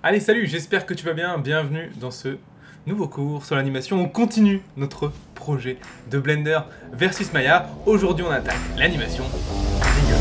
Allez, salut, j'espère que tu vas bien. Bienvenue dans ce nouveau cours sur l'animation. On continue notre projet de Blender versus Maya. Aujourd'hui, on attaque l'animation Riggle.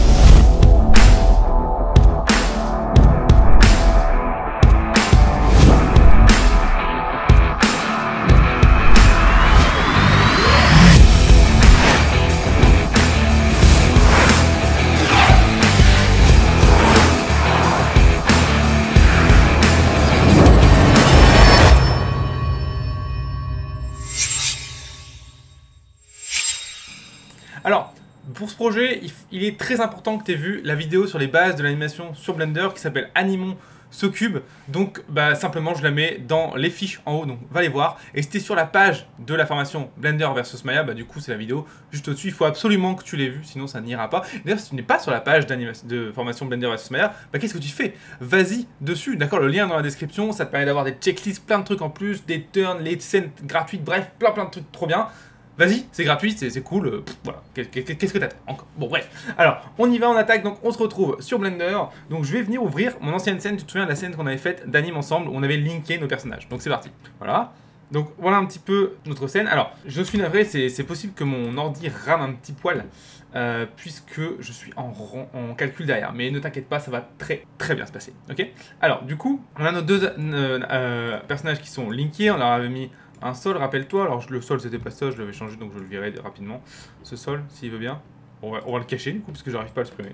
Alors, pour ce projet, il est très important que tu aies vu la vidéo sur les bases de l'animation sur Blender qui s'appelle Animons ce cube. Donc, simplement, je la mets dans les fiches en haut, donc va les voir. Et si tu es sur la page de la formation Blender versus Maya, du coup, c'est la vidéo juste au-dessus. Il faut absolument que tu l'aies vue, sinon ça n'ira pas. D'ailleurs, si tu n'es pas sur la page de formation Blender versus Maya, qu'est-ce que tu fais? Vas-y dessus, d'accord? Le lien dans la description, ça te permet d'avoir des checklists, plein de trucs en plus, des turns, les scènes gratuites, bref, plein de trucs trop bien. Vas-y, c'est gratuit, c'est cool, voilà, qu'est-ce que t'attends encore? Bon bref, alors on y va, on attaque, donc on se retrouve sur Blender. Donc je vais venir ouvrir mon ancienne scène, tu te souviens de la scène qu'on avait faite d'anime ensemble, où on avait linké nos personnages, donc c'est parti, voilà. Donc voilà un petit peu notre scène. Alors je suis navré, c'est possible que mon ordi rame un petit poil, puisque je suis en calcul derrière, mais ne t'inquiète pas, ça va très bien se passer, ok? Alors du coup, on a nos deux personnages qui sont linkés, on leur avait mis un sol, rappelle-toi, alors le sol c'était pas ça, je l'avais changé donc je le verrai rapidement. Ce sol, s'il veut bien, on va le cacher du coup parce que j'arrive pas à le supprimer.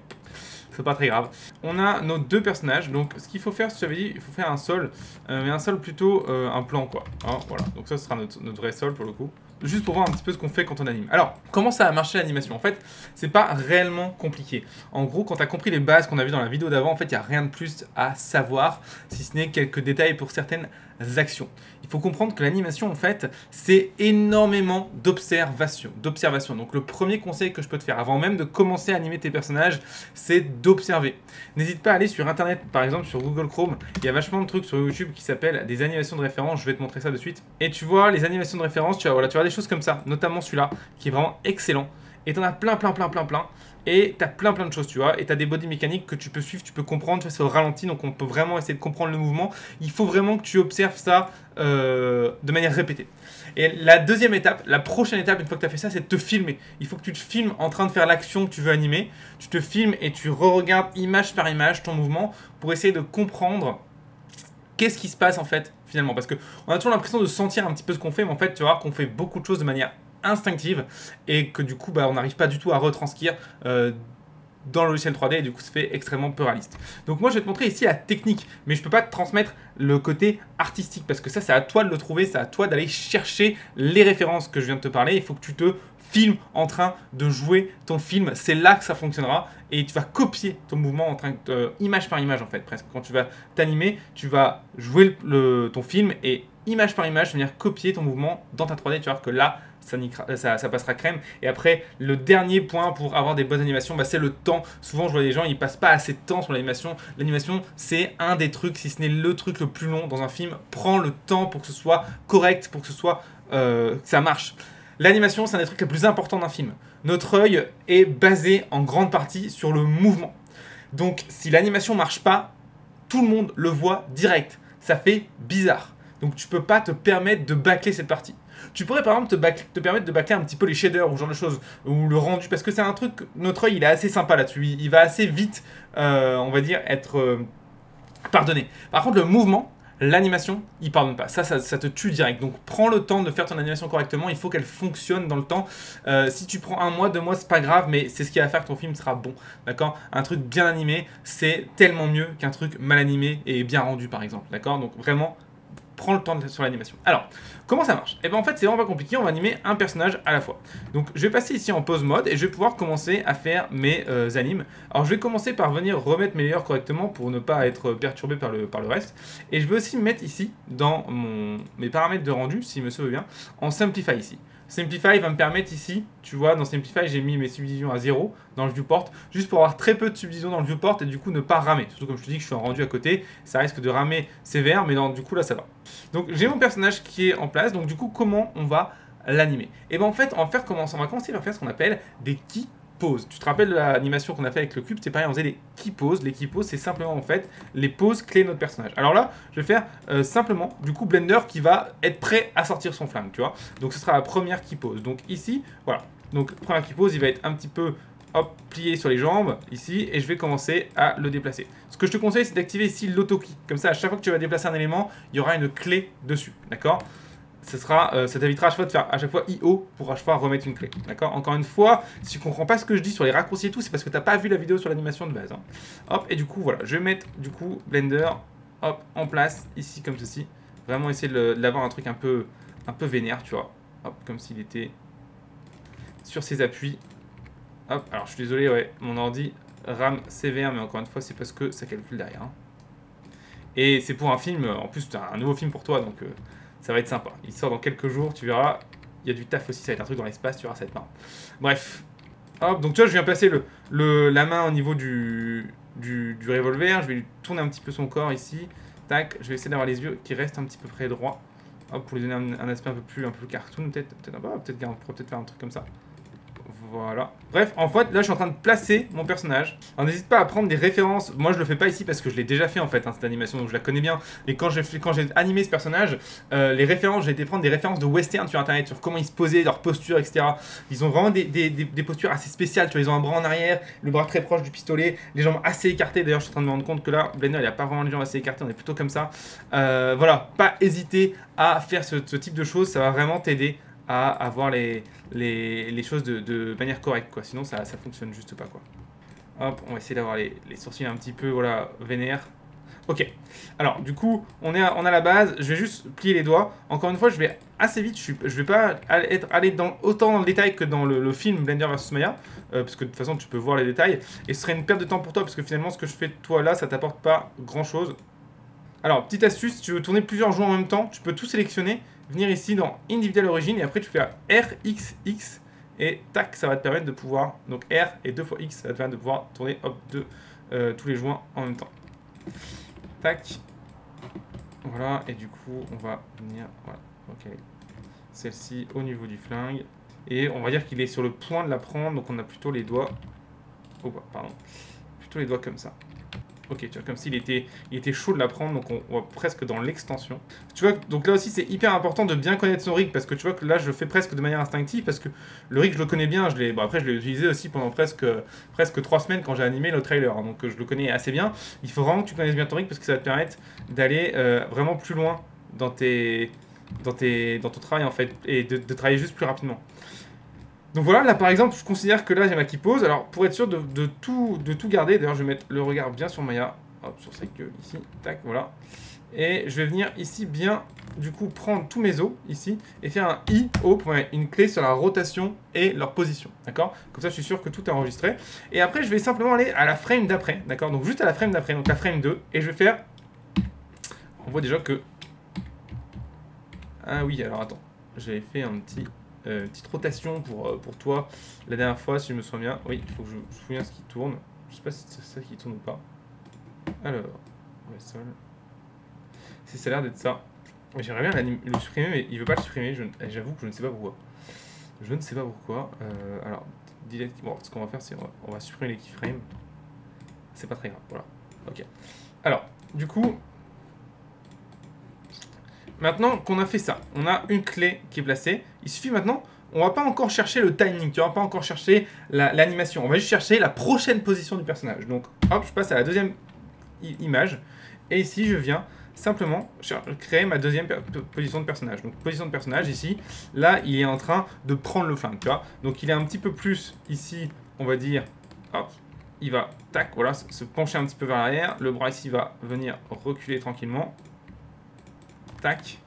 C'est pas très grave. On a nos deux personnages, donc ce qu'il faut faire, si j'avais dit, il faut faire un sol, mais un sol plutôt un plan quoi. Hein, voilà, donc ça ce sera notre vrai sol pour le coup. Juste pour voir un petit peu ce qu'on fait quand on anime. Alors, comment ça a marché l'animation? En fait, c'est pas réellement compliqué. En gros, quand tu as compris les bases qu'on a vues dans la vidéo d'avant, en fait, il n'y a rien de plus à savoir, si ce n'est quelques détails pour certaines actions. Il faut comprendre que l'animation, en fait, c'est énormément d'observation. Donc, le premier conseil que je peux te faire, avant même de commencer à animer tes personnages, c'est d'observer. N'hésite pas à aller sur Internet, par exemple, sur Google Chrome. Il y a vachement de trucs sur YouTube qui s'appellent des animations de référence. Je vais te montrer ça de suite. Et tu vois, les animations de référence, tu vas des choses comme ça, notamment celui-là, qui est vraiment excellent. Et t'en as plein. Et t'as plein de choses, tu vois. Et t'as des body mécaniques que tu peux suivre, tu peux comprendre. Tu vois, c'est au ralenti, donc on peut vraiment essayer de comprendre le mouvement. Il faut vraiment que tu observes ça de manière répétée. Et la deuxième étape, la prochaine étape, une fois que tu as fait ça, c'est de te filmer. Il faut que tu te filmes en train de faire l'action que tu veux animer. Tu te filmes et tu re-regardes image par image ton mouvement pour essayer de comprendre qu'est-ce qui se passe en fait finalement. Parce qu'on a toujours l'impression de sentir un petit peu ce qu'on fait, mais en fait tu vas voir qu'on fait beaucoup de choses de manière instinctive et que du coup on n'arrive pas du tout à retranscrire dans le logiciel 3D et du coup ça fait extrêmement peu réaliste. Donc moi je vais te montrer ici la technique, mais je peux pas te transmettre le côté artistique parce que ça c'est à toi de le trouver, c'est à toi d'aller chercher les références que je viens de te parler. Il faut que tu te filmes en train de jouer ton film, c'est là que ça fonctionnera et tu vas copier ton mouvement en train de, image par image en fait presque. Quand tu vas t'animer, tu vas jouer ton film et image par image, venir copier ton mouvement dans ta 3D, tu vas voir que là ça passera crème. Et après, le dernier point pour avoir des bonnes animations, c'est le temps. Souvent, je vois des gens, ils passent pas assez de temps sur l'animation. L'animation, c'est un des trucs, si ce n'est le truc le plus long dans un film. Prends le temps pour que ce soit correct, pour que ce soit que ça marche. L'animation, c'est un des trucs les plus importants d'un film. Notre œil est basé en grande partie sur le mouvement. Donc, si l'animation marche pas, tout le monde le voit direct. Ça fait bizarre. Donc, tu peux pas te permettre de bâcler cette partie. Tu pourrais par exemple te permettre de bâcler un petit peu les shaders ou ce genre de choses, ou le rendu, parce que c'est un truc, notre œil il est assez sympa là-dessus, il va assez vite, on va dire, être pardonné. Par contre le mouvement, l'animation, il pardonne pas, ça te tue direct, donc prends le temps de faire ton animation correctement, il faut qu'elle fonctionne dans le temps. Si tu prends 1 mois, 2 mois, c'est pas grave, mais c'est ce qui va faire que ton film sera bon, d'accord? Un truc bien animé, c'est tellement mieux qu'un truc mal animé et bien rendu par exemple, d'accord? Donc vraiment, prends le temps sur l'animation. Alors, comment ça marche? En fait, c'est vraiment pas compliqué, on va animer un personnage à la fois. Donc, je vais passer ici en pause mode et je vais pouvoir commencer à faire mes animes. Alors, je vais commencer par venir remettre mes layers correctement pour ne pas être perturbé par le reste. Et je vais aussi me mettre ici, dans mes paramètres de rendu, si me souviens bien, en Simplify ici. Simplify va me permettre ici, tu vois, dans Simplify, j'ai mis mes subdivisions à 0 dans le viewport, juste pour avoir très peu de subdivisions dans le viewport et du coup ne pas ramer. Surtout comme je te dis que je suis en rendu à côté, ça risque de ramer sévère, mais du coup là ça va. Donc j'ai mon personnage qui est en place, donc du coup comment on va l'animer? En fait, on va commencer par faire ce qu'on appelle des poses. Tu te rappelles de l'animation qu'on a fait avec le cube, c'est pareil, on faisait des key poses. Les key poses, c'est simplement en fait les poses clés de notre personnage. Alors là, je vais faire simplement du coup Blender qui va être prêt à sortir son flingue, tu vois. Donc ce sera la première key pose. Donc ici, voilà. Donc première key pose, il va être un petit peu hop, plié sur les jambes, ici, et je vais commencer à le déplacer. Ce que je te conseille, c'est d'activer ici l'auto-key. Comme ça, à chaque fois que tu vas déplacer un élément, il y aura une clé dessus, d'accord? Ça t'évitera à chaque fois de faire à chaque fois IO pour à chaque fois remettre une clé, d'accord? Encore une fois, si tu comprends pas ce que je dis sur les raccourcis et tout, c'est parce que t'as pas vu la vidéo sur l'animation de base, hein. Hop, et du coup, voilà, je vais mettre, du coup, Blender, hop, en place, ici, comme ceci. Vraiment essayer de l'avoir un truc un peu vénère, tu vois. Hop, comme s'il était sur ses appuis. Hop, alors je suis désolé, ouais, mon ordi RAM sévère, mais encore une fois, c'est parce que ça calcule derrière, hein. Et c'est pour un film, en plus, c'est un nouveau film pour toi, donc ça va être sympa. Il sort dans quelques jours, tu verras. Il y a du taf aussi, ça va être un truc dans l'espace, tu verras, ça va être marrant. Bref. Hop, donc tu vois, je viens placer la main au niveau du revolver. Je vais lui tourner un petit peu son corps ici. Tac, je vais essayer d'avoir les yeux qui restent un petit peu près droits. Hop, pour lui donner un aspect un peu plus cartoon, peut-être on pourrait peut-être faire un truc comme ça. Voilà. Bref, en fait, là, je suis en train de placer mon personnage. Alors, n'hésite pas à prendre des références. Moi, je le fais pas ici parce que je l'ai déjà fait, en fait, hein, cette animation, donc je la connais bien. Et quand j'ai animé ce personnage, les références, j'ai été prendre des références de western sur Internet, sur comment ils se posaient, leur posture, etc. Ils ont vraiment des postures assez spéciales. Tu vois, ils ont un bras en arrière, le bras très proche du pistolet, les jambes assez écartées. D'ailleurs, je suis en train de me rendre compte que là, Blender, il n'y a pas vraiment les jambes assez écartées, on est plutôt comme ça. Voilà, pas hésiter à faire ce type de choses, ça va vraiment t'aider à avoir les choses de manière correcte, quoi. Sinon, ça fonctionne juste pas, quoi. Hop, on va essayer d'avoir les sourcils un petit peu, voilà, vénères. Ok. Alors, du coup, on a la base. Je vais juste plier les doigts. Encore une fois, je vais assez vite. Je vais pas aller autant dans le détail que dans le film Blender vs Maya. Parce que de toute façon, tu peux voir les détails. Et ce serait une perte de temps pour toi. Parce que finalement, ce que je fais toi là, ça t'apporte pas grand-chose. Alors, petite astuce, si tu veux tourner plusieurs joueurs en même temps, tu peux tout sélectionner, venir ici dans Individual Origin, et après tu fais RXX, et tac, ça va te permettre de pouvoir, donc R et 2 fois X, ça va te permettre de pouvoir tourner, hop, tous les joints en même temps. Tac. Voilà, et du coup, on va venir, voilà, ok, celle-ci au niveau du flingue, et on va dire qu'il est sur le point de la prendre, donc on a plutôt les doigts, oh, pardon, plutôt les doigts comme ça. Ok, tu vois, comme s'il était chaud de la prendre, donc on va presque dans l'extension. Tu vois, donc là aussi, c'est hyper important de bien connaître son rig, parce que tu vois que là, je le fais presque de manière instinctive, parce que le rig, je le connais bien. Bon, après, je l'ai utilisé aussi pendant presque 3 semaines quand j'ai animé le trailer, hein, donc je le connais assez bien. Il faut vraiment que tu connaisses bien ton rig, parce que ça va te permettre d'aller vraiment plus loin dans ton travail, en fait, et de travailler juste plus rapidement. Donc voilà, là par exemple, je considère que là j'ai ma key pose. Alors pour être sûr de tout garder, d'ailleurs je vais mettre le regard bien sur Maya, hop, sur sa queue ici, tac, voilà. Et je vais venir ici bien, du coup, prendre tous mes os ici et faire un IO pour mettre une clé sur la rotation et leur position, d'accord? Comme ça je suis sûr que tout est enregistré. Et après je vais simplement aller à la frame d'après, d'accord? Donc juste à la frame d'après, donc la frame 2, et je vais faire... On voit déjà que... Ah oui, alors attends, j'avais fait un petite rotation pour toi la dernière fois, si je me souviens bien. Oui, il faut que je me souvienne ce qui tourne. Je sais pas si c'est ça qui tourne ou pas. Alors, ouais, ça a l'air d'être ça. J'aimerais bien le supprimer, mais il veut pas le supprimer. J'avoue que je ne sais pas pourquoi. Je ne sais pas pourquoi. Alors, bon, ce qu'on va faire, c'est on va supprimer les keyframes. C'est pas très grave, voilà. Ok. Alors, du coup, maintenant qu'on a fait ça, on a une clé qui est placée. Il suffit maintenant, on va pas encore chercher le timing, tu vas pas encore chercher l'animation. On va juste chercher la prochaine position du personnage. Donc, hop, je passe à la deuxième image. Et ici, je viens simplement créer ma deuxième position de personnage. Donc, position de personnage ici. Là, il est en train de prendre le flingue, tu vois. Donc, il est un petit peu plus ici, on va dire, hop. Il va, tac, voilà, se pencher un petit peu vers l'arrière. Le bras ici va venir reculer tranquillement. Tac.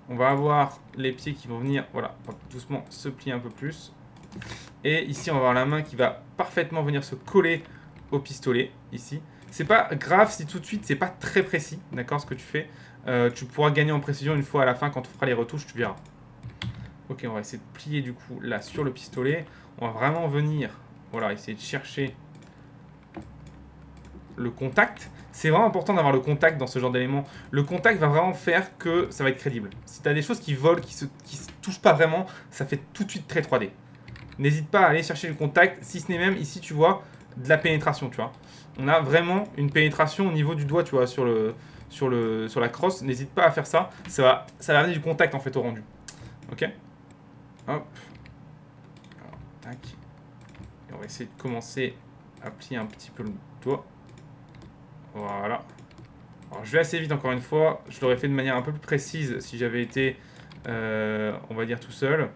On va avoir les pieds qui vont venir, voilà, doucement se plier un peu plus. Et ici, on va avoir la main qui va parfaitement venir se coller au pistolet, ici. C'est pas grave si tout de suite, c'est pas très précis, d'accord, ce que tu fais. Tu pourras gagner en précision une fois à la fin, quand on fera les retouches, tu verras. Ok, on va essayer de plier, du coup, là, sur le pistolet. On va vraiment venir, voilà, essayer de chercher le contact. C'est vraiment important d'avoir le contact dans ce genre d'élément. Le contact va vraiment faire que ça va être crédible. Si tu as des choses qui volent, qui se touchent pas vraiment, ça fait tout de suite très 3D. n'hésite pas à aller chercher le contact, si ce n'est même, ici, tu vois, de la pénétration, tu vois. On a vraiment une pénétration au niveau du doigt, tu vois, sur la crosse. N'hésite pas à faire ça. Ça va amener du contact, en fait, au rendu. Ok. Hop. Alors, tac. Et on va essayer de commencer à plier un petit peu le doigt. Voilà. Alors, je vais assez vite, encore une fois. Je l'aurais fait de manière un peu plus précise si j'avais été, on va dire, tout seul.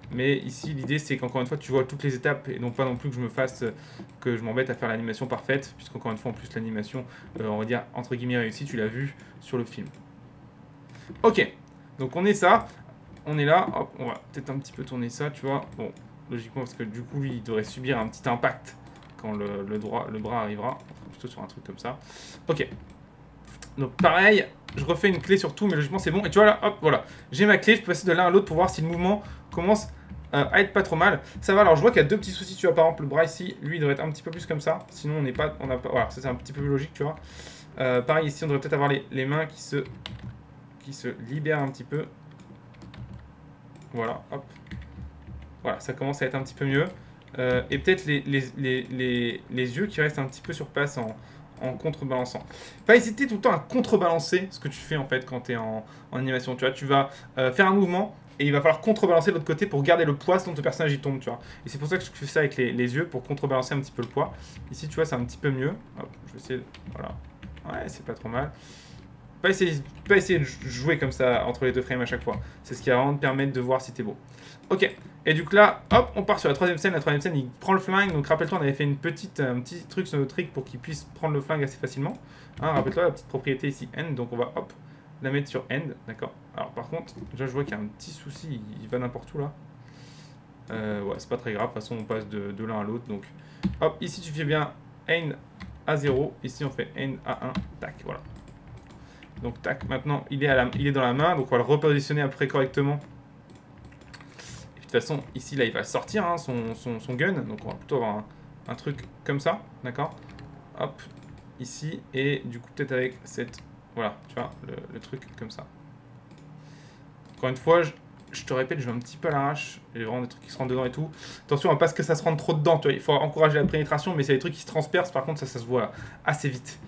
Mais ici, l'idée, c'est qu'encore une fois, tu vois toutes les étapes et non pas non plus que je m'embête à faire l'animation parfaite, puisqu'encore une fois, en plus, l'animation, on va dire, entre guillemets, réussie, tu l'as vu sur le film. Ok, donc on est ça, on est là, hop, on va peut-être un petit peu tourner ça, tu vois. Bon, logiquement, parce que du coup, lui, il devrait subir un petit impact quand le bras arrivera, plutôt sur un truc comme ça. Ok, donc pareil, je refais une clé sur tout, mais logiquement, c'est bon. Et tu vois là, hop, voilà, j'ai ma clé, je peux passer de l'un à l'autre pour voir si le mouvement commence à être pas trop mal. Ça va, alors je vois qu'il y a deux petits soucis, tu vois, par exemple, le bras ici, lui, il devrait être un petit peu plus comme ça, sinon on n'a pas, voilà, ça c'est un petit peu plus logique, tu vois. Pareil, ici, on devrait peut-être avoir les mains qui se libèrent un petit peu. Voilà, hop. Voilà, ça commence à être un petit peu mieux. Et peut-être les yeux qui restent un petit peu sur place en contrebalançant. Pas hésiter tout le temps à contrebalancer ce que tu fais en fait quand tu es en animation. Tu vois, tu vas faire un mouvement et il va falloir contrebalancer de l'autre côté pour garder le poids sinon ton personnage il tombe, tu vois. Et c'est pour ça que je fais ça avec les yeux pour contrebalancer un petit peu le poids. Ici, tu vois, c'est un petit peu mieux. Hop, je vais essayer. Voilà. Ouais, c'est pas trop mal. Pas essayer de jouer comme ça entre les deux frames à chaque fois. C'est ce qui va vraiment te permettre de voir si t'es beau. Ok. Et du coup là, hop, on part sur la troisième scène. La troisième scène, il prend le flingue. Donc rappelle-toi, on avait fait un petit truc sur notre trick pour qu'il puisse prendre le flingue assez facilement. Hein, rappelle-toi la petite propriété ici, end. Donc on va hop, la mettre sur end. D'accord. Alors par contre, déjà je vois qu'il y a un petit souci. Il va n'importe où là. Ouais, c'est pas très grave. De toute façon, on passe de l'un à l'autre. Donc hop, ici tu fais bien end à 0. Ici on fait end à 1. Tac, voilà. Donc tac, maintenant il est dans la main, donc on va le repositionner après correctement. Et puis de toute façon, ici là il va sortir hein, son gun, donc on va plutôt avoir un truc comme ça, d'accord. Hop, ici, et du coup peut-être avec cette, voilà, tu vois, le truc comme ça. Encore une fois, je te répète, je vais un petit peu à l'arrache, il y a vraiment des trucs qui se rentrent dedans et tout. Attention, pas que ça se rentre trop dedans, tu vois, il faut encourager la pénétration, mais c'est des trucs qui se transpercent, par contre ça se voit assez vite.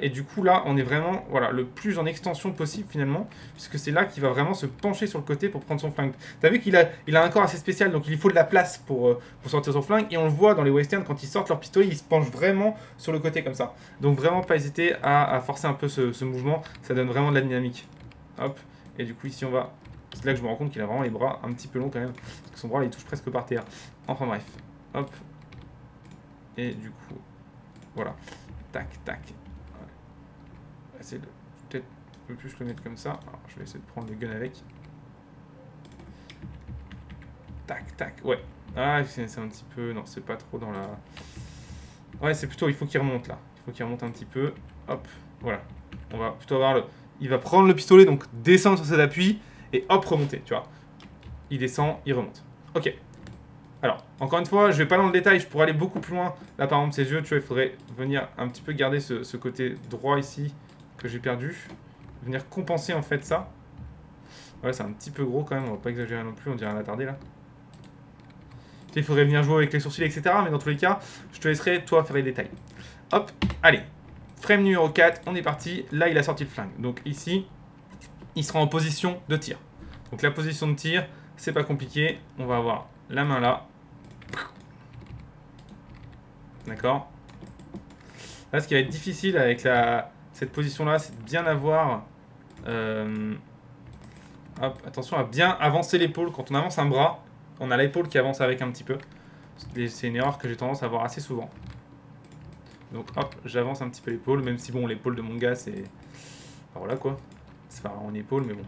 Et du coup là on est vraiment voilà, le plus en extension possible finalement, puisque c'est là qu'il va vraiment se pencher sur le côté pour prendre son flingue. T'as vu qu'il a un corps assez spécial, donc il faut de la place pour sortir son flingue, et on le voit dans les westerns quand ils sortent leur pistolet, ils se penchent vraiment sur le côté comme ça. Donc vraiment pas hésiter à forcer un peu ce mouvement, ça donne vraiment de la dynamique. Hop, et du coup ici on va, c'est là que je me rends compte qu'il a vraiment les bras un petit peu longs quand même, parce que son bras il touche presque par terre. Enfin bref, hop, et du coup voilà, tac tac. Essayer de peut-être un peu plus le mettre comme ça. Alors, je vais essayer de prendre le gun avec. Tac, tac, ouais. Ah, c'est un petit peu... Non, c'est pas trop dans la... Ouais, c'est plutôt... Il faut qu'il remonte, là. Il faut qu'il remonte un petit peu. Hop, voilà. On va plutôt avoir le... Il va prendre le pistolet, donc descendre sur cet appui, et hop, remonter, tu vois. Il descend, il remonte. Ok. Alors, encore une fois, je vais pas dans le détail, je pourrais aller beaucoup plus loin. Là, par exemple, ses yeux, tu vois, il faudrait venir un petit peu garder ce côté droit ici, que j'ai perdu, venir compenser en fait ça. Ouais, c'est un petit peu gros quand même, on va pas exagérer non plus, on dirait un attardé là. Il faudrait venir jouer avec les sourcils, etc. Mais dans tous les cas, je te laisserai toi faire les détails. Hop, allez, frame numéro 4, on est parti. Là, il a sorti le flingue. Donc ici, il sera en position de tir. Donc la position de tir, c'est pas compliqué. On va avoir la main là. D'accord. Là, ce qui va être difficile avec cette position-là, c'est de bien avoir... hop, attention à bien avancer l'épaule. Quand on avance un bras, on a l'épaule qui avance avec un petit peu. C'est une erreur que j'ai tendance à voir assez souvent. Donc hop, j'avance un petit peu l'épaule, même si bon, l'épaule de mon gars, c'est... Enfin, voilà quoi. C'est pas vraiment une épaule, mais bon.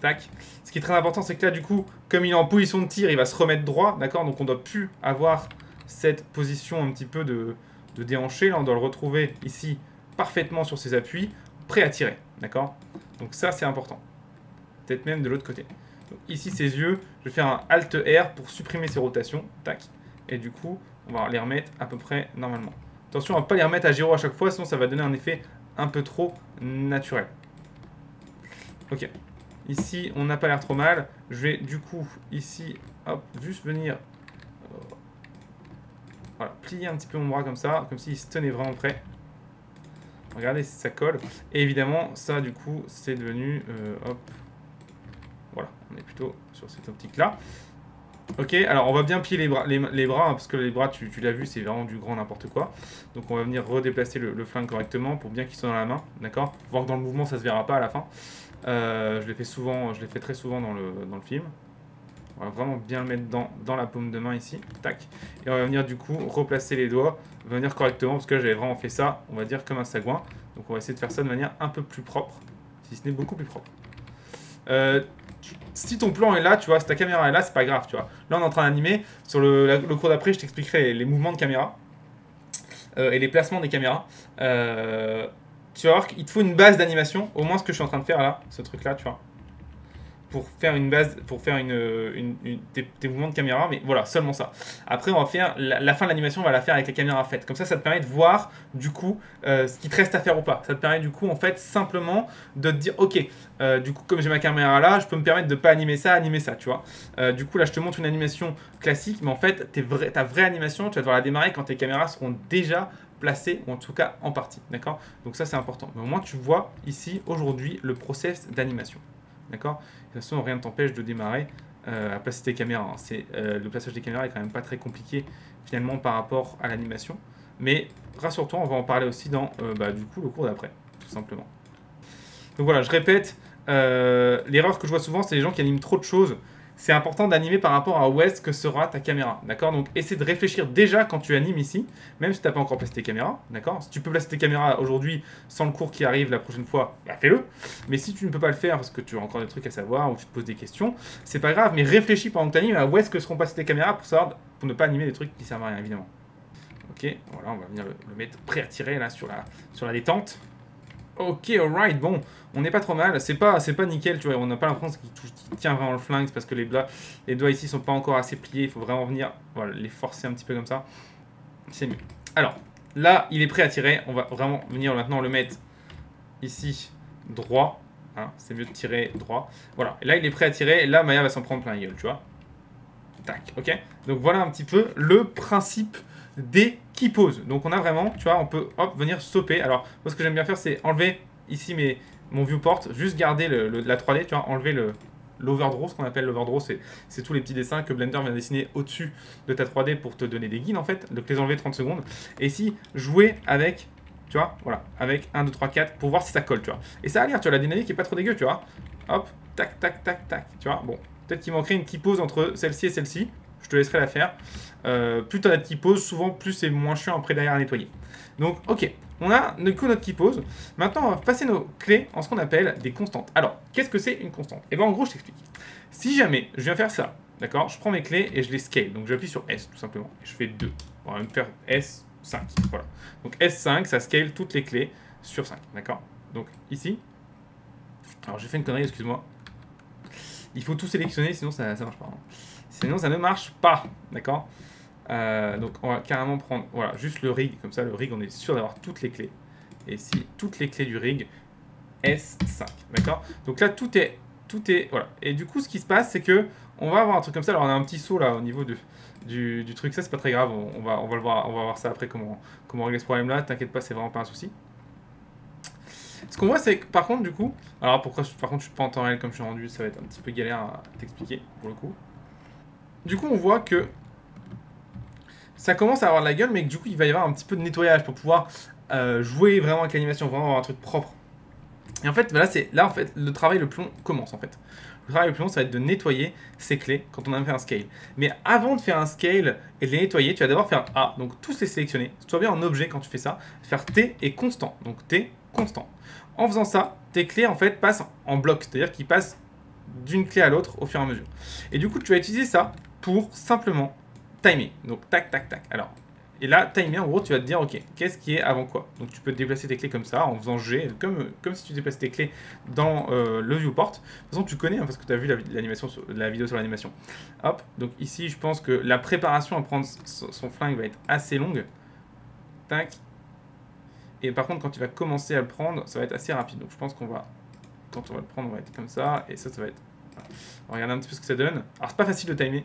Tac. Ce qui est très important, c'est que là, du coup, comme il est en position de tir, il va se remettre droit, d'accord. Donc on doit plus avoir cette position un petit peu de déhanché. Là, on doit le retrouver ici parfaitement sur ses appuis, prêt à tirer, d'accord. Donc ça, c'est important. Peut-être même de l'autre côté. Donc ici, ses yeux, je vais faire un Alt R pour supprimer ses rotations, tac. Et du coup, on va les remettre à peu près normalement. Attention à ne pas les remettre à 0 à chaque fois, sinon ça va donner un effet un peu trop naturel. Ok. Ici, on n'a pas l'air trop mal. Je vais du coup, ici, hop, juste venir voilà, plier un petit peu mon bras comme ça, comme s'il se tenait vraiment prêt. Regardez si ça colle. Et évidemment, ça, du coup, c'est devenu... hop. Voilà, on est plutôt sur cette optique-là. Ok, alors on va bien plier les bras hein, parce que les bras, tu l'as vu, c'est vraiment du grand n'importe quoi. Donc on va venir redéplacer le flingue correctement pour bien qu'il soit dans la main, d'accord? Voir que dans le mouvement, ça se verra pas à la fin. Je l'ai fait souvent, je l'ai fait très souvent dans le film. On va vraiment bien le mettre dans la paume de main ici, tac. Et on va venir du coup replacer les doigts, venir correctement, parce que là j'avais vraiment fait ça, on va dire comme un sagouin. Donc on va essayer de faire ça de manière un peu plus propre, si ce n'est beaucoup plus propre. Si ton plan est là, tu vois, si ta caméra est là, c'est pas grave, tu vois. Là, on est en train d'animer. Sur le cours d'après, je t'expliquerai les mouvements de caméra et les placements des caméras. Tu vas voir qu'il te faut une base d'animation, au moins ce que je suis en train de faire là, ce truc-là, tu vois. Pour faire une base, pour faire tes mouvements de caméra, mais voilà, seulement ça. Après, on va faire la fin de l'animation, on va la faire avec la caméra faite. Comme ça te permet de voir du coup ce qui te reste à faire ou pas. Ça te permet du coup en fait simplement de te dire, ok, du coup comme j'ai ma caméra là, je peux me permettre de pas animer ça, tu vois. Du coup là, je te montre une animation classique, mais en fait, ta vraie animation, tu vas devoir la démarrer quand tes caméras seront déjà placées ou en tout cas en partie, d'accord. Donc ça c'est important. Mais au moins tu vois ici aujourd'hui le process d'animation. D'accord. De toute façon, rien ne t'empêche de démarrer à placer tes caméras. Hein. Le placage des caméras est quand même pas très compliqué finalement par rapport à l'animation. Mais rassure-toi, on va en parler aussi dans du coup le cours d'après, tout simplement. Donc voilà, je répète, l'erreur que je vois souvent, c'est les gens qui animent trop de choses. C'est important d'animer par rapport à où est-ce que sera ta caméra, d'accord? Donc essaie de réfléchir déjà quand tu animes ici, même si tu n'as pas encore placé tes caméras, d'accord? Si tu peux placer tes caméras aujourd'hui sans le cours qui arrive la prochaine fois, bah fais-le. Mais si tu ne peux pas le faire parce que tu as encore des trucs à savoir ou tu te poses des questions, c'est pas grave, mais réfléchis pendant que tu animes à où est-ce que seront placées tes caméras pour ne pas animer des trucs qui servent à rien, évidemment. Ok, voilà, on va venir le mettre prêt à tirer là sur la détente. Ok, alright, bon, on n'est pas trop mal, c'est pas nickel, tu vois, on n'a pas l'impression qu'il tient vraiment le flingue, c'est parce que les doigts ici sont pas encore assez pliés, il faut vraiment venir voilà, les forcer un petit peu comme ça, c'est mieux. Alors, là, il est prêt à tirer, on va vraiment venir maintenant le mettre ici, droit, hein, c'est mieux de tirer droit, voilà, et là il est prêt à tirer, et là Maya va s'en prendre plein la gueule, tu vois. Tac, ok. Donc voilà un petit peu le principe des key poses. Donc on a vraiment, tu vois, on peut hop, venir stopper. Alors moi ce que j'aime bien faire c'est enlever ici mon viewport, juste garder la 3D, tu vois, enlever l'overdraw, ce qu'on appelle l'overdraw, c'est tous les petits dessins que Blender vient dessiner au-dessus de ta 3D pour te donner des guides en fait, donc les enlever 30 secondes. Et ici, jouer avec, tu vois, voilà, avec 1, 2, 3, 4 pour voir si ça colle, tu vois. Et ça a l'air, tu vois, la dynamique est pas trop dégueu, tu vois. Hop, tac, tac, tac, tac, tu vois, bon. Peut-être qu'il manquerait une key pose entre celle-ci et celle-ci. Je te laisserai la faire. Plus tu as de key pose, souvent plus c'est moins chiant après derrière à nettoyer. Donc, ok. On a du coup notre key pose. Maintenant, on va passer nos clés en ce qu'on appelle des constantes. Alors, qu'est-ce que c'est une constante? Et bien, en gros, je t'explique. Si jamais je viens faire ça, d'accord, je prends mes clés et je les scale. Donc, j'appuie sur S tout simplement. Et je fais 2. On va même faire S5. Voilà. Donc, S5, ça scale toutes les clés sur 5. D'accord. Donc, ici. Alors, j'ai fait une connerie, excuse-moi. Il faut tout sélectionner, sinon ça marche pas. Hein. Sinon ça ne marche pas, d'accord. Donc on va carrément prendre, voilà, juste le rig, comme ça le rig on est sûr d'avoir toutes les clés. Et ici, toutes les clés du rig, S5, d'accord. Donc là tout est, voilà. Et du coup ce qui se passe c'est que on va avoir un truc comme ça, alors on a un petit saut là au niveau du truc, ça c'est pas très grave, on va le voir, on va voir ça après comment régler ce problème là, t'inquiète pas, c'est vraiment pas un souci. Ce qu'on voit, c'est que par contre, du coup, alors pourquoi par contre je suis pas en temps réel comme je suis rendu, ça va être un petit peu galère à t'expliquer pour le coup. Du coup, on voit que ça commence à avoir de la gueule, mais que du coup, il va y avoir un petit peu de nettoyage pour pouvoir jouer vraiment avec l'animation, vraiment avoir un truc propre. Et en fait, là en fait, le travail le plus long commence en fait. Le travail le plus long, ça va être de nettoyer ces clés quand on a fait un scale. Mais avant de faire un scale et de les nettoyer, tu vas d'abord faire A, donc tous les sélectionner. Sois bien en objet quand tu fais ça. Faire T et constant, donc T constant. En faisant ça, tes clés en fait passent en bloc, c'est-à-dire qu'ils passent d'une clé à l'autre au fur et à mesure. Et du coup, tu vas utiliser ça pour simplement timer. Donc tac, tac, tac. Alors, et là, timer, en gros, tu vas te dire, ok, qu'est-ce qui est avant quoi? Donc tu peux déplacer tes clés comme ça, en faisant G, comme si tu déplaçais tes clés dans le viewport. De toute façon, tu connais, hein, parce que tu as vu la vidéo sur l'animation. Hop, donc ici, je pense que la préparation à prendre son flingue va être assez longue. Tac. Et par contre, quand tu vas commencer à le prendre, ça va être assez rapide. Donc je pense qu'on va quand on va le prendre, on va être comme ça, et ça va être... Voilà. On va regarder un petit peu ce que ça donne. Alors, c'est pas facile de timer.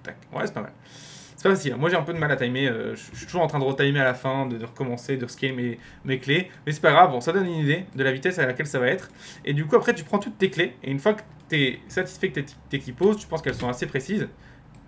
Tac, ouais, c'est pas mal. C'est pas facile, hein. Moi j'ai un peu de mal à timer, je suis toujours en train de retimer à la fin, de recommencer, de scaler mes clés, mais c'est pas grave, bon, ça donne une idée de la vitesse à laquelle ça va être, et du coup après tu prends toutes tes clés, et une fois que tu es satisfait que tes clés posent, tu penses qu'elles sont assez précises,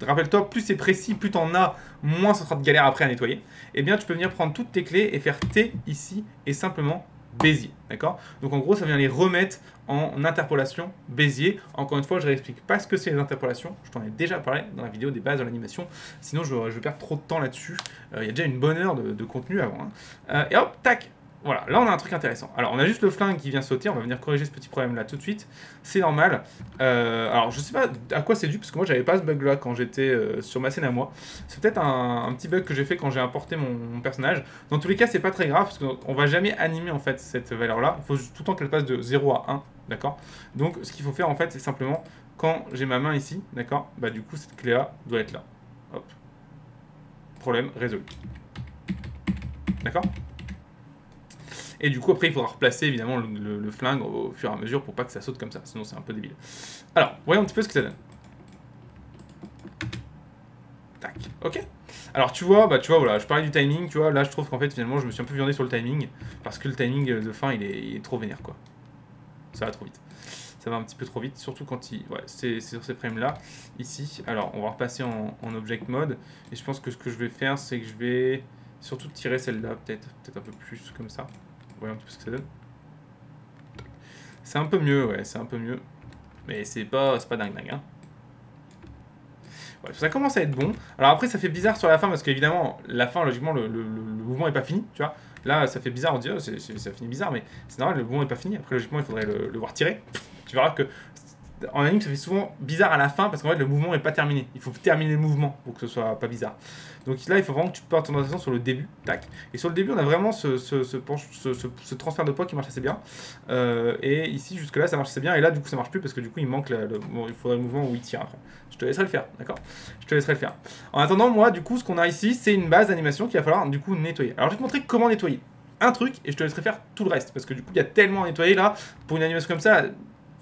rappelle-toi, plus c'est précis, plus t'en as, moins ça sera de galère après à nettoyer, et bien tu peux venir prendre toutes tes clés et faire T ici, et simplement Bézier, d'accord? Donc en gros ça vient les remettre en interpolation Bézier. Encore une fois, je ne réexplique pas ce que c'est les interpolations. Je t'en ai déjà parlé dans la vidéo des bases de l'animation. Sinon, je vais perdre trop de temps là-dessus. Il y a déjà une bonne heure de contenu avant. Hein. Et hop, tac. Voilà, là on a un truc intéressant. Alors on a juste le flingue qui vient sauter, on va venir corriger ce petit problème là tout de suite. C'est normal. Alors je sais pas à quoi c'est dû, parce que moi j'avais pas ce bug là quand j'étais sur ma scène à moi. C'est peut-être un petit bug que j'ai fait quand j'ai importé mon personnage. Dans tous les cas c'est pas très grave, parce qu'on va jamais animer en fait cette valeur là. Il faut tout le temps qu'elle passe de 0 à 1, d'accord? Donc ce qu'il faut faire en fait c'est simplement, quand j'ai ma main ici, d'accord? Bah du coup cette clé là doit être là. Hop. Problème résolu. D'accord? Et du coup, après, il faudra replacer évidemment le flingue au fur et à mesure pour pas que ça saute comme ça, sinon c'est un peu débile. Alors, voyons un petit peu ce que ça donne. Tac, ok. Alors tu vois, voilà, je parlais du timing, tu vois, là je trouve qu'en fait finalement je me suis un peu viandé sur le timing, parce que le timing de fin il est trop vénère quoi. Ça va trop vite. Ça va un petit peu trop vite, surtout quand il... Ouais, c'est sur ces frames là, ici. Alors on va repasser en object mode, et je pense que ce que je vais faire c'est que je vais surtout tirer celle-là, peut-être un peu plus comme ça. Voyons un petit peu ce que ça donne. C'est un peu mieux, ouais, c'est un peu mieux. Mais c'est pas dingue, hein. Ouais, ça commence à être bon. Alors après, ça fait bizarre sur la fin, parce qu'évidemment, la fin, logiquement, le mouvement est pas fini, tu vois. Là, ça fait bizarre, on dit, oh, ça finit bizarre, mais c'est normal, le mouvement est pas fini. Après, logiquement, il faudrait le voir tirer. Tu verras que en anime, ça fait souvent bizarre à la fin, parce qu'en fait, le mouvement est pas terminé. Il faut terminer le mouvement pour que ce soit pas bizarre. Donc là, il faut vraiment que tu portes ton attention sur le début. Tac. Et sur le début, on a vraiment ce transfert de poids qui marche assez bien. Et ici, jusque-là, ça marche assez bien. Et là, du coup, ça marche plus parce que du coup, il manque il faudrait le mouvement où il tire après. Je te laisserai le faire, d'accord? Je te laisserai le faire. En attendant, moi, du coup, ce qu'on a ici, c'est une base d'animation qu'il va falloir, du coup, nettoyer. Alors, je vais te montrer comment nettoyer un truc et je te laisserai faire tout le reste. Parce que du coup, il y a tellement à nettoyer là. Pour une animation comme ça,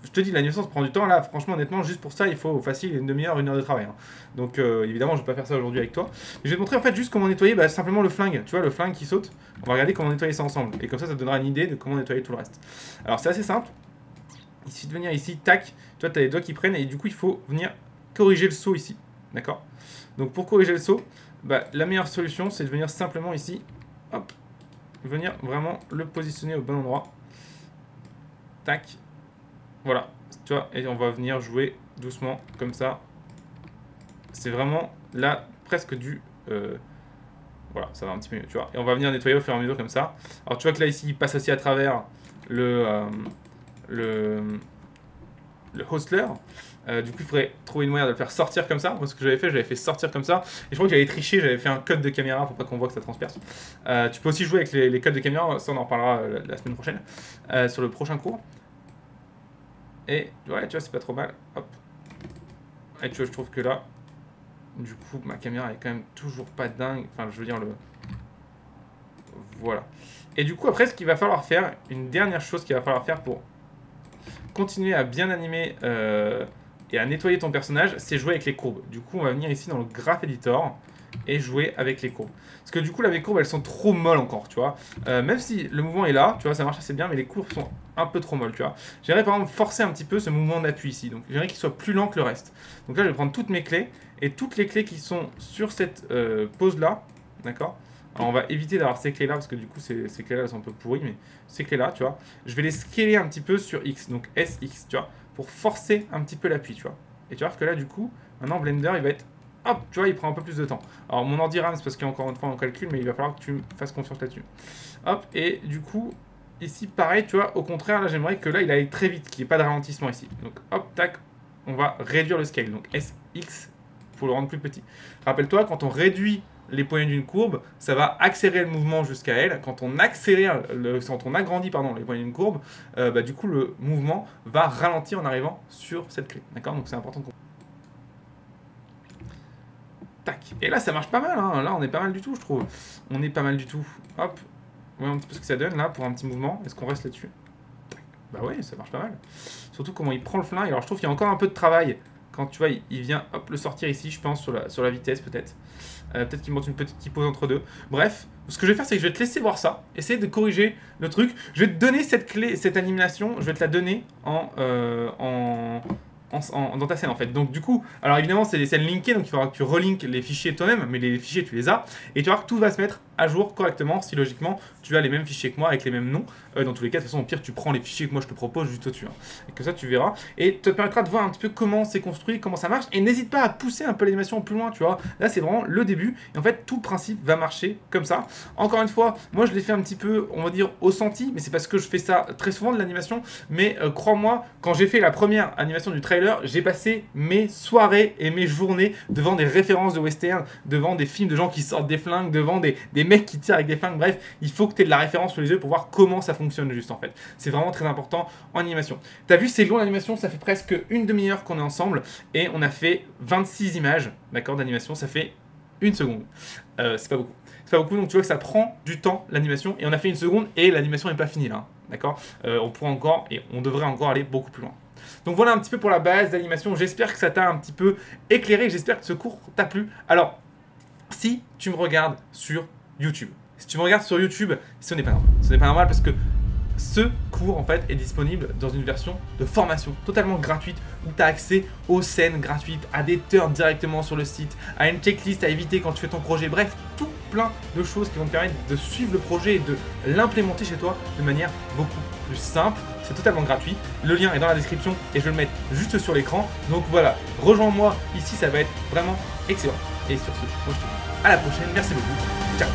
je te dis, l'animation ça prend du temps. Là, franchement, honnêtement, juste pour ça, il faut facile une demi-heure, une heure de travail. Hein. Donc, évidemment, je vais pas faire ça aujourd'hui avec toi. Mais je vais te montrer en fait juste comment nettoyer simplement le flingue. Tu vois, le flingue qui saute. On va regarder comment nettoyer ça ensemble. Et comme ça te donnera une idée de comment nettoyer tout le reste. Alors, c'est assez simple. Il suffit de venir ici, tac. Tu vois, tu as les doigts qui prennent. Et du coup, il faut venir corriger le saut ici. D'accord? Donc, pour corriger le saut, la meilleure solution, c'est de venir simplement ici. Hop. Venir vraiment le positionner au bon endroit. Tac. Voilà, tu vois, et on va venir jouer doucement, comme ça. C'est vraiment, là, presque du... voilà, ça va un petit peu mieux, tu vois. Et on va venir nettoyer au fur et à mesure, comme ça. Alors, tu vois que là, ici, il passe aussi à travers le hostler. Du coup, il faudrait trouver une manière de le faire sortir comme ça. Moi, ce que j'avais fait sortir comme ça. Et je crois que j'avais triché, j'avais fait un cut de caméra pour pas qu'on voit que ça transperce. Tu peux aussi jouer avec les cuts de caméra, ça on en reparlera la semaine prochaine, sur le prochain cours. Et ouais, tu vois, c'est pas trop mal. Hop. Et tu vois, je trouve que là, du coup, ma caméra est quand même toujours pas dingue. Enfin, je veux dire, voilà. Et du coup, après, ce qu'il va falloir faire, une dernière chose qu'il va falloir faire pour continuer à bien animer et à nettoyer ton personnage, c'est jouer avec les courbes. Du coup, on va venir ici dans le Graph Editor et jouer avec les courbes. Parce que du coup, là, les courbes, elles sont trop molles encore, tu vois. Même si le mouvement est là, tu vois, ça marche assez bien, mais les courbes sont un peu trop molles, tu vois. J'aimerais par exemple forcer un petit peu ce mouvement d'appui ici. Donc, j'aimerais qu'il soit plus lent que le reste. Donc là, je vais prendre toutes mes clés, et toutes les clés qui sont sur cette pose-là, d'accord. Alors, on va éviter d'avoir ces clés-là, parce que du coup, ces clés-là, elles sont un peu pourries, mais ces clés-là, tu vois, je vais les scaler un petit peu sur X, donc SX, tu vois, pour forcer un petit peu l'appui, tu vois. Et tu vois que là, du coup, maintenant, Blender, il va être... Hop, tu vois, il prend un peu plus de temps. Alors, mon ordi RAM, c'est parce qu'encore une fois, on calcule, mais il va falloir que tu me fasses confiance là-dessus. Hop, et du coup, ici, pareil, tu vois, au contraire, là, j'aimerais que là, il aille très vite, qu'il n'y ait pas de ralentissement ici. Donc, hop, tac, on va réduire le scale. Donc, SX, pour le rendre plus petit. Rappelle-toi, quand on réduit les poignées d'une courbe, ça va accélérer le mouvement jusqu'à elle. Quand on accélère, quand on agrandit pardon, les poignées d'une courbe, du coup, le mouvement va ralentir en arrivant sur cette clé. D'accord? Donc, c'est important de comprendre. Tac. Et là, ça marche pas mal. Hein. Là, on est pas mal du tout, je trouve. On est pas mal du tout. Hop. Voyons un petit peu ce que ça donne, là, pour un petit mouvement. Est-ce qu'on reste là-dessus? Bah ouais, ça marche pas mal. Surtout comment il prend le flingue. Alors je trouve qu'il y a encore un peu de travail. Quand tu vois, il vient hop, le sortir ici, je pense, sur la vitesse peut-être. Peut-être qu'il monte une petite typose entre deux. Bref, ce que je vais faire, c'est que je vais te laisser voir ça. Essayer de corriger le truc. Je vais te donner cette clé, cette animation. Je vais te la donner dans ta scène en fait. Donc du coup, alors évidemment c'est des scènes linkées, donc il faudra que tu relinques les fichiers toi-même, mais les fichiers tu les as, et tu vois que tout va se mettre à jour correctement si logiquement tu as les mêmes fichiers que moi avec les mêmes noms. Dans tous les cas, de toute façon au pire tu prends les fichiers que moi je te propose juste au-dessus, hein. Et que ça tu verras, et te permettra de voir un petit peu comment c'est construit, comment ça marche, et n'hésite pas à pousser un peu l'animation plus loin, tu vois. Là c'est vraiment le début, et en fait tout le principe va marcher comme ça. Encore une fois, moi je l'ai fait un petit peu, on va dire, au senti, mais c'est parce que je fais ça très souvent de l'animation, mais crois-moi, quand j'ai fait la première animation du trailer, j'ai passé mes soirées et mes journées devant des références de western, devant des films de gens qui sortent des flingues, devant des mecs qui tirent avec des flingues. Bref, il faut que tu aies de la référence sur les yeux pour voir comment ça fonctionne juste en fait. C'est vraiment très important en animation. T'as vu, c'est long l'animation, ça fait presque une demi-heure qu'on est ensemble et on a fait 26 images, d'accord, d'animation, ça fait une seconde. C'est pas beaucoup. C'est pas beaucoup, donc tu vois que ça prend du temps l'animation et on a fait une seconde et l'animation n'est pas finie là, d'accord. On pourra encore et on devrait encore aller beaucoup plus loin. Donc voilà un petit peu pour la base d'animation, j'espère que ça t'a un petit peu éclairé, j'espère que ce cours t'a plu. Alors, si tu me regardes sur YouTube, ce n'est pas normal. Ce n'est pas normal parce que ce cours en fait est disponible dans une version de formation totalement gratuite où tu as accès aux scènes gratuites, à des turns directement sur le site, à une checklist à éviter quand tu fais ton projet, bref, tout plein de choses qui vont te permettre de suivre le projet et de l'implémenter chez toi de manière beaucoup plus simple. C'est totalement gratuit, le lien est dans la description et je vais le mettre juste sur l'écran. Donc voilà, rejoins-moi ici, ça va être vraiment excellent. Et sur ce, moi je te dis à la prochaine, merci beaucoup, ciao.